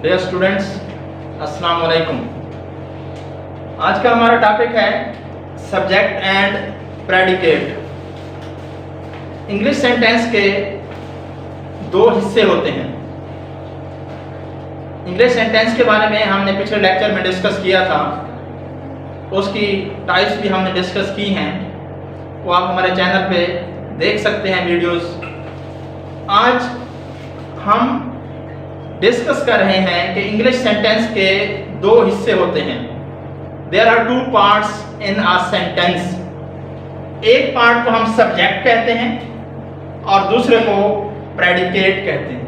Dear students, अस्सलाम वालेकुम। आज का हमारा टॉपिक है subject and predicate. English sentence के दो हिस्से होते हैं। इंग्लिश सेंटेंस के बारे में हमने पिछले लेक्चर में डिस्कस किया था, उसकी टाइप्स भी हमने डिस्कस की हैं, वो आप हमारे चैनल पे देख सकते हैं वीडियोस। आज हम डिस्कस कर रहे हैं कि इंग्लिश सेंटेंस के दो हिस्से होते हैं। There are two parts in a sentence. एक पार्ट को हम सब्जेक्ट कहते हैं और दूसरे को प्रेडिकेट कहते हैं।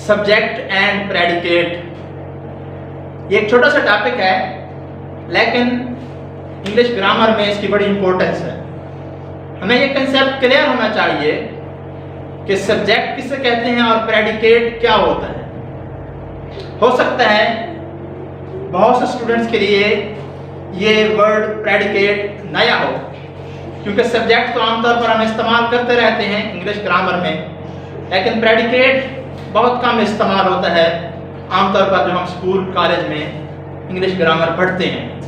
सब्जेक्ट एंड प्रेडिकेट ये एक छोटा सा टॉपिक है, लेकिन इंग्लिश ग्रामर में इसकी बड़ी इंपॉर्टेंस है। हमें ये कंसेप्ट क्लियर होना चाहिए कि सब्जेक्ट किसे कहते हैं और प्रेडिकेट क्या होता है। हो सकता है बहुत से स्टूडेंट्स के लिए ये वर्ड प्रेडिकेट नया हो, क्योंकि सब्जेक्ट तो आमतौर पर हम इस्तेमाल करते रहते हैं इंग्लिश ग्रामर में, लेकिन प्रेडिकेट बहुत कम इस्तेमाल होता है आमतौर पर जो हम स्कूल कॉलेज में इंग्लिश ग्रामर पढ़ते हैं।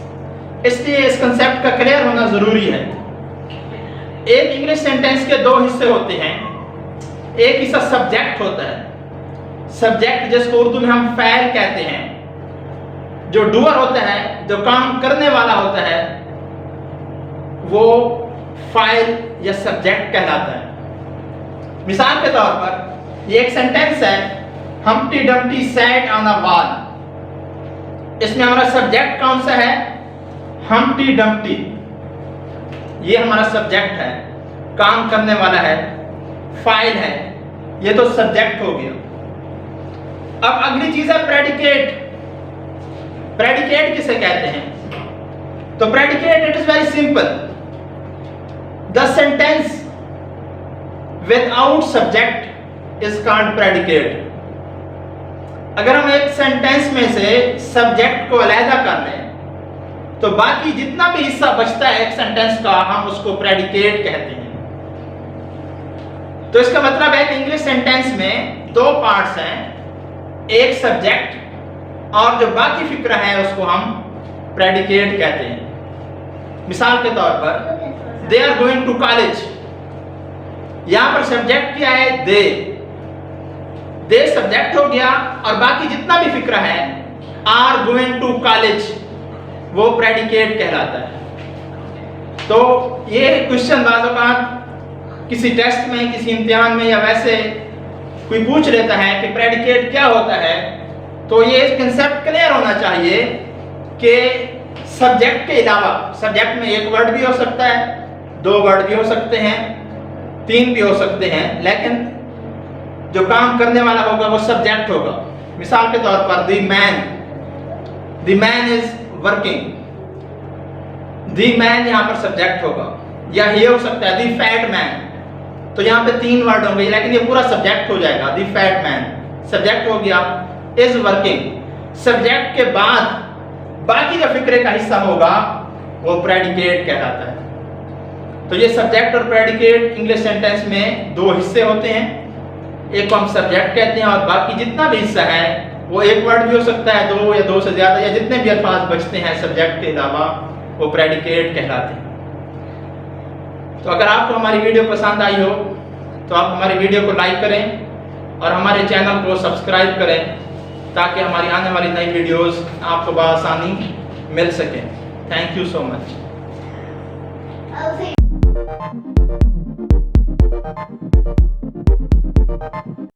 इसलिए इस कंसेप्ट का क्लियर होना ज़रूरी है। एक इंग्लिश सेंटेंस के दो हिस्से होते हैं। एक हिस्सा सब्जेक्ट होता है, सब्जेक्ट जिसको उर्दू में हम फ़ैल कहते हैं। जो डूअर होता है, जो काम करने वाला होता है, वो फाइल या सब्जेक्ट कहलाता है। मिसाल के तौर पर ये एक सेंटेंस है, Humpty Dumpty sat on a wall. इसमें हमारा सब्जेक्ट कौन सा है? हम्प्टी डम्प्टी, ये हमारा सब्जेक्ट है, काम करने वाला है, फाइल है, ये तो सब्जेक्ट हो गया। अब अगली चीज है प्रेडिकेट। प्रेडिकेट किसे कहते हैं? तो predicate it is very simple. The sentence without subject is called predicate. अगर हम एक सेंटेंस में से सब्जेक्ट को अलहदा कर लें तो बाकी जितना भी हिस्सा बचता है एक सेंटेंस का, हम उसको प्रेडिकेट कहते हैं। तो इसका मतलब है कि इंग्लिश सेंटेंस में दो पार्ट्स हैं, एक सब्जेक्ट और जो बाकी फिक्र है उसको हम प्रेडिकेट कहते हैं। मिसाल के तौर पर they are going to college, यहां पर सब्जेक्ट क्या है? दे सब्जेक्ट हो गया और बाकी जितना भी फिक्र है आर गोइंग टू कॉलेज, वो प्रेडिकेट कहलाता है। तो ये क्वेश्चन बाज़ औक़ात किसी टेस्ट में, किसी इम्तिहान में या वैसे कोई पूछ लेता है कि प्रेडिकेट क्या होता है, तो ये कंसेप्ट क्लियर होना चाहिए कि सब्जेक्ट के अलावा, सब्जेक्ट में एक वर्ड भी हो सकता है, दो वर्ड भी हो सकते हैं, तीन भी हो सकते हैं, लेकिन जो काम करने वाला होगा वो सब्जेक्ट होगा। मिसाल के तौर पर the man is working, the man यहां पर सब्जेक्ट होगा। या ये हो सकता है द फैट मैन, तो यहां पे तीन वर्ड होंगे, लेकिन ये पूरा सब्जेक्ट हो जाएगा। द फैट मैन सब्जेक्ट हो गया, इज वर्किंग सब्जेक्ट के बाद बाकी जो फिक्रे का हिस्सा होगा वो प्रेडिकेट कहलाता है। तो ये सब्जेक्ट और प्रेडिकेट इंग्लिश सेंटेंस में दो हिस्से होते हैं। एक को हम सब्जेक्ट कहते हैं और बाकी जितना भी हिस्सा है वो एक वर्ड भी हो सकता है, दो या दो से ज्यादा, या जितने भी अल्फाज बचते हैं सब्जेक्ट के अलावा वो प्रेडिकेट कहलाते हैं। तो अगर आपको हमारी वीडियो पसंद आई हो तो आप हमारी वीडियो को लाइक करें और हमारे चैनल को सब्सक्राइब करें, ताकि हमारी आने वाली नई वीडियोस आपको बआसानी मिल सकें। Thank you so much.